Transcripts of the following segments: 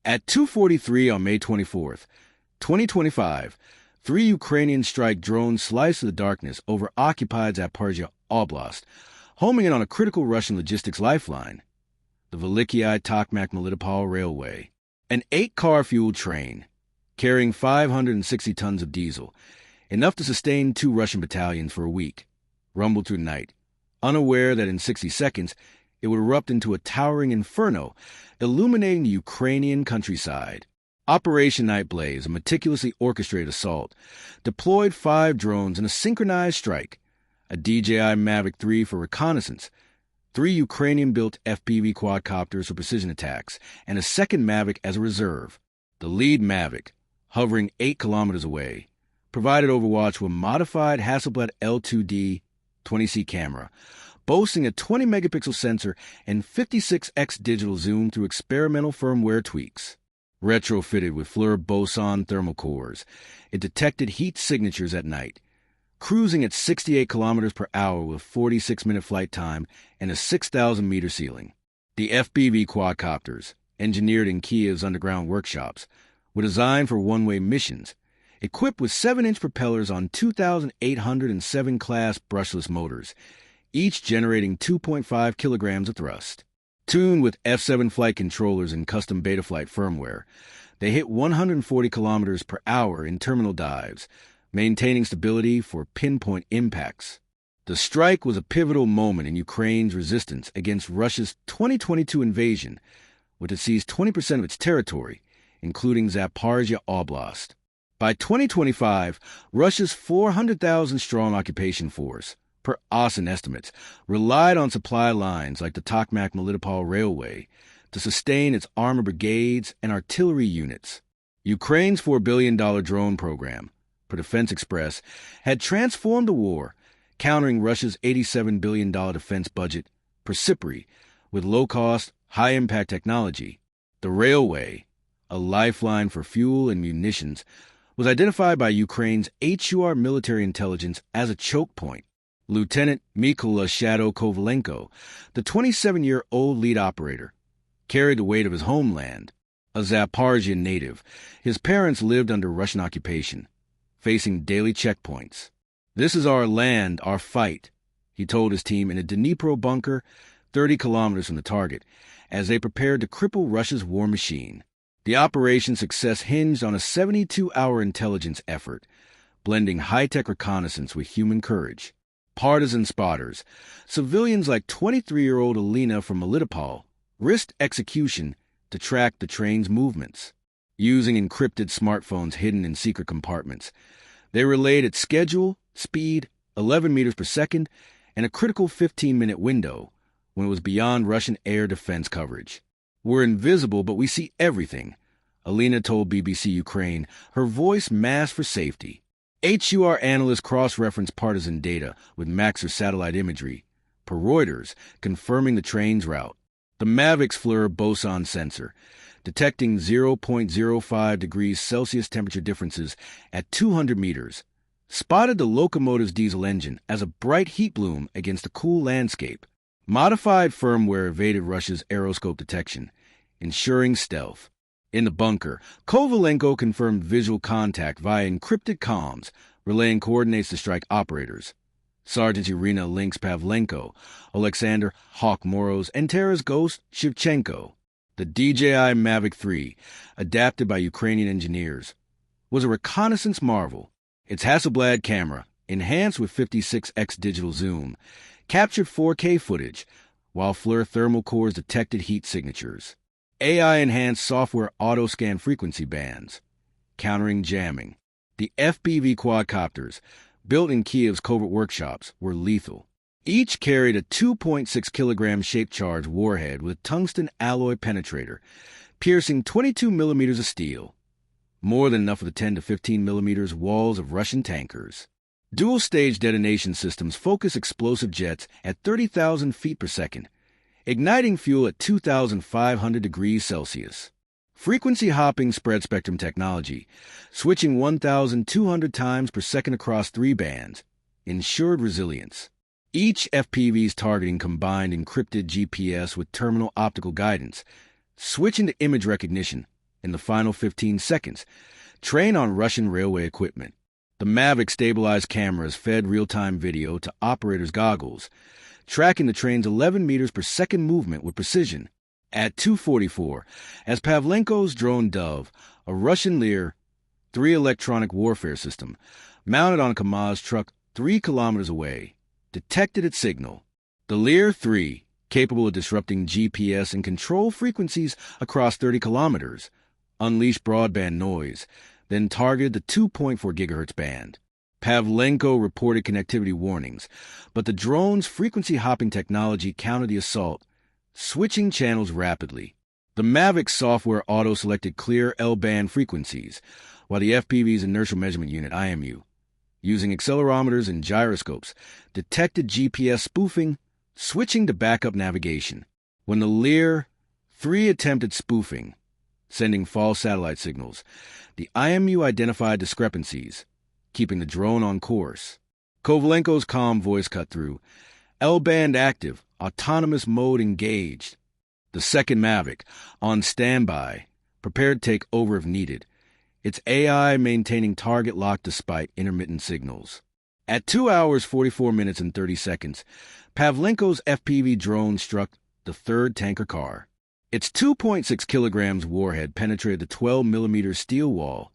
At 2:43 on May 24th, 2025, 3 Ukrainian strike drones sliced through the darkness over occupied Zaporizhzhia Oblast, homing in on a critical Russian logistics lifeline, the Velikiy Tokmak Melitopol Railway. An 8-car fuel train, carrying 560 tons of diesel, enough to sustain 2 Russian battalions for a week, rumbled through the night, unaware that in 60 seconds it would erupt into a towering inferno, illuminating the Ukrainian countryside. Operation Nightblaze, a meticulously orchestrated assault, deployed 5 drones in a synchronized strike, a DJI Mavic 3 for reconnaissance, 3 Ukrainian-built FPV quadcopters for precision attacks, and a second Mavic as a reserve. The lead Mavic, hovering 8 kilometers away, provided overwatch with a modified Hasselblad L2D 20C camera, boasting a 20-megapixel sensor and 56x digital zoom through experimental firmware tweaks. Retrofitted with FLIR-Boson thermal cores, it detected heat signatures at night, cruising at 68 kilometers per hour with 46-minute flight time and a 6,000-meter ceiling. The FPV quadcopters, engineered in Kyiv's underground workshops, were designed for one-way missions, equipped with 7-inch propellers on 2,807 class brushless motors, each generating 2.5 kilograms of thrust. Tuned with F7 flight controllers and custom Betaflight firmware, they hit 140 kilometers per hour in terminal dives, maintaining stability for pinpoint impacts. The strike was a pivotal moment in Ukraine's resistance against Russia's 2022 invasion, which had seized 20% of its territory, including Zaporizhzhia Oblast. By 2025, Russia's 400,000-strong occupation force, per Austin estimates, relied on supply lines like the Tokmak Melitopol Railway to sustain its armored brigades and artillery units. Ukraine's $4 billion drone program, per Defense Express, had transformed the war, countering Russia's $87 billion defense budget, per SIPRI, with low-cost, high-impact technology. The railway, a lifeline for fuel and munitions, was identified by Ukraine's HUR military intelligence as a choke point. Lieutenant Mykola Shadow Kovalenko, the 27-year-old lead operator, carried the weight of his homeland. A Zaporizhzhia native, his parents lived under Russian occupation, facing daily checkpoints. "This is our land, our fight," he told his team in a Dnipro bunker 30 kilometers from the target, as they prepared to cripple Russia's war machine. The operation's success hinged on a 72-hour intelligence effort, blending high-tech reconnaissance with human courage. Partisan spotters, civilians like 23-year-old Alina from Melitopol, risked execution to track the train's movements. Using encrypted smartphones hidden in secret compartments, they relayed its schedule, speed, 11 meters per second, and a critical 15-minute window when it was beyond Russian air defense coverage. "We're invisible, but we see everything," Alina told BBC Ukraine, her voice masked for safety. HUR analysts cross-referenced partisan data with Maxar satellite imagery, per Reuters, confirming the train's route. The Mavic's FLIR-Boson sensor, detecting 0.05 degrees Celsius temperature differences at 200 meters, spotted the locomotive's diesel engine as a bright heat bloom against a cool landscape. Modified firmware evaded Russia's aeroscope detection, ensuring stealth. In the bunker, Kovalenko confirmed visual contact via encrypted comms, relaying coordinates to strike operators. Sergeants Irina Lynx Pavlenko, Alexander Hawk Moros, and Tara's ghost Shevchenko. The DJI Mavic 3, adapted by Ukrainian engineers, was a reconnaissance marvel. Its Hasselblad camera, enhanced with 56x digital zoom, captured 4K footage, while FLIR thermal cores detected heat signatures. AI-enhanced software auto-scan frequency bands, countering jamming. The FPV quadcopters, built in Kyiv's covert workshops, were lethal. Each carried a 2.6-kilogram shape-charged warhead with a tungsten alloy penetrator, piercing 22 millimeters of steel, more than enough for the 10 to 15 millimeters walls of Russian tankers. Dual-stage detonation systems focus explosive jets at 30,000 feet per second, igniting fuel at 2,500 degrees Celsius. Frequency-hopping spread-spectrum technology, switching 1,200 times per second across 3 bands, ensured resilience. Each FPV's targeting combined encrypted GPS with terminal optical guidance, switching to image recognition, in the final 15 seconds, train on Russian railway equipment. The Mavic stabilized cameras fed real-time video to operators' goggles, tracking the train's 11 meters per second movement with precision. At 2:44, as Pavlenko's drone Dove, a Russian Lear 3 electronic warfare system, mounted on a KAMAZ truck 3 kilometers away, detected its signal. The Lear 3, capable of disrupting GPS and control frequencies across 30 kilometers, unleashed broadband noise, then targeted the 2.4 gigahertz band. Pavlenko reported connectivity warnings, but the drone's frequency-hopping technology countered the assault, switching channels rapidly. The Mavic software auto-selected clear L-band frequencies, while the FPV's inertial measurement unit, IMU, using accelerometers and gyroscopes, detected GPS spoofing, switching to backup navigation. When the Lear 3 attempted spoofing, sending false satellite signals, the IMU identified discrepancies, keeping the drone on course. Kovalenko's calm voice cut through. L-band active, autonomous mode engaged. The second Mavic, on standby, prepared to take over if needed, its AI maintaining target lock despite intermittent signals. At 2 hours, 44 minutes, and 30 seconds, Pavlenko's FPV drone struck the third tanker car. Its 2.6 kilograms warhead penetrated the 12-millimeter steel wall,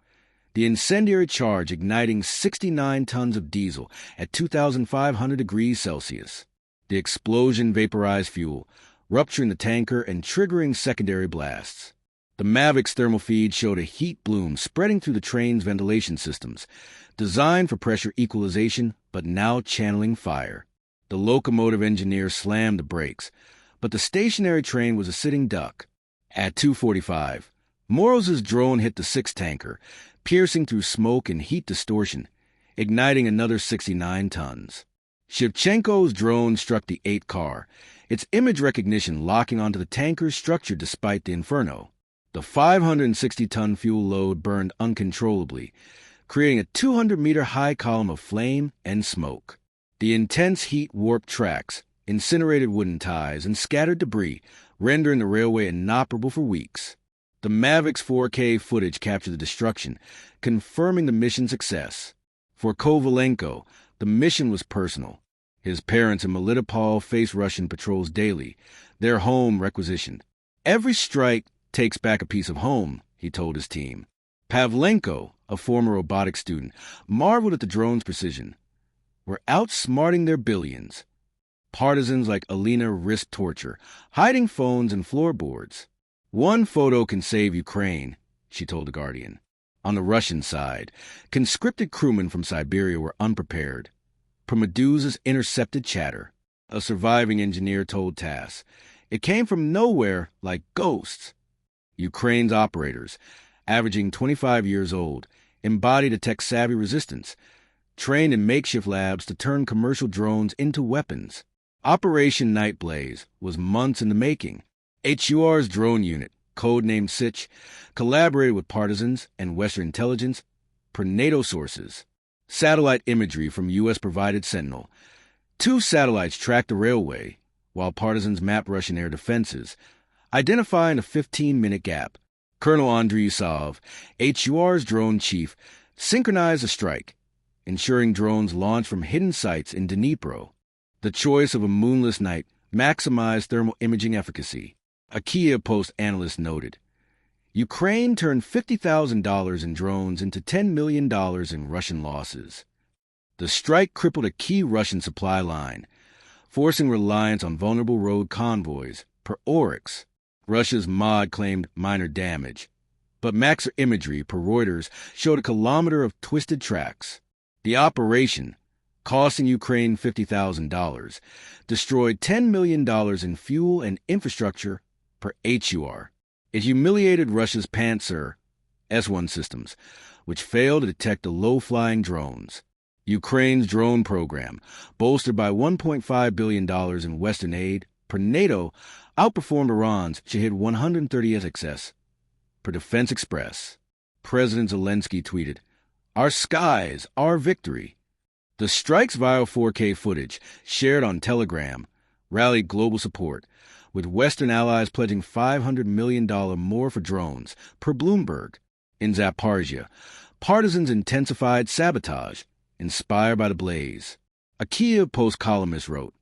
the incendiary charge igniting 69 tons of diesel at 2,500 degrees Celsius. The explosion vaporized fuel, rupturing the tanker and triggering secondary blasts. The Mavic's thermal feed showed a heat bloom spreading through the train's ventilation systems, designed for pressure equalization but now channeling fire. The locomotive engineer slammed the brakes, but the stationary train was a sitting duck. At 2:45, Moroz's drone hit the sixth tanker, piercing through smoke and heat distortion, igniting another 69 tons. Shevchenko's drone struck the eighth car, its image recognition locking onto the tanker's structure despite the inferno. The 560-ton fuel load burned uncontrollably, creating a 200-meter-high column of flame and smoke. The intense heat warped tracks, incinerated wooden ties, and scattered debris, rendering the railway inoperable for weeks. The Mavic's 4K footage captured the destruction, confirming the mission's success. For Kovalenko, the mission was personal. His parents in Melitopol faced Russian patrols daily, their home requisitioned. Every strike takes back a piece of home, he told his team. Pavlenko, a former robotics student, marveled at the drone's precision. We're outsmarting their billions. Partisans like Alina risked torture, hiding phones and floorboards. One photo can save Ukraine, she told The Guardian. On the Russian side, conscripted crewmen from Siberia were unprepared. Medusas intercepted chatter, a surviving engineer told TASS. It came from nowhere like ghosts. Ukraine's operators, averaging 25 years old, embodied a tech-savvy resistance, trained in makeshift labs to turn commercial drones into weapons. Operation Night Blaze was months in the making. HUR's drone unit, codenamed Sich, collaborated with partisans and Western intelligence per NATO sources. Satellite imagery from U.S.-provided Sentinel. 2 satellites tracked the railway, while partisans mapped Russian air defenses, identifying a 15-minute gap. Colonel Andriy Yusov, HUR's drone chief, synchronized the strike, ensuring drones launched from hidden sites in Dnipro. The choice of a moonless night maximized thermal imaging efficacy. A Kyiv Post analyst noted, Ukraine turned $50,000 in drones into $10 million in Russian losses. The strike crippled a key Russian supply line, forcing reliance on vulnerable road convoys, per Oryx. Russia's MOD claimed minor damage, but Maxar imagery, per Reuters, showed a kilometer of twisted tracks. The operation, costing Ukraine $50,000, destroyed $10 million in fuel and infrastructure, per HUR. It humiliated Russia's Pantsir S-1 systems, which failed to detect the low-flying drones. Ukraine's drone program, bolstered by $1.5 billion in Western aid, per NATO, outperformed Iran's Shahid 130 SXS, per Defense Express. President Zelensky tweeted, "Our skies, our victory." The strike's viral 4K footage, shared on Telegram, rallied global support, with Western allies pledging $500 million more for drones, per Bloomberg. In Zaporizhzhia, partisans intensified sabotage, inspired by the blaze. A Kyiv Post columnist wrote,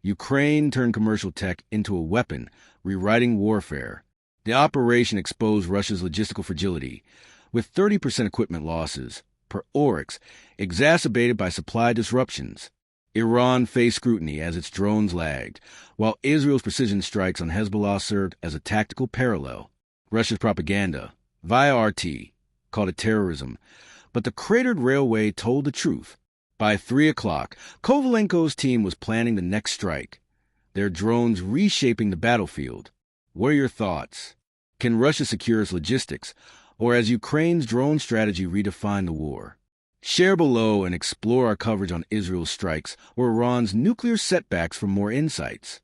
Ukraine turned commercial tech into a weapon, rewriting warfare. The operation exposed Russia's logistical fragility, with 30% equipment losses, per Oryx, exacerbated by supply disruptions. Iran faced scrutiny as its drones lagged, while Israel's precision strikes on Hezbollah served as a tactical parallel. Russia's propaganda, via RT, called it terrorism, but the cratered railway told the truth. By 3 o'clock, Kovalenko's team was planning the next strike, their drones reshaping the battlefield. What are your thoughts? Can Russia secure its logistics, or has Ukraine's drone strategy redefined the war? Share below and explore our coverage on Israel's strikes or Iran's nuclear setbacks for more insights.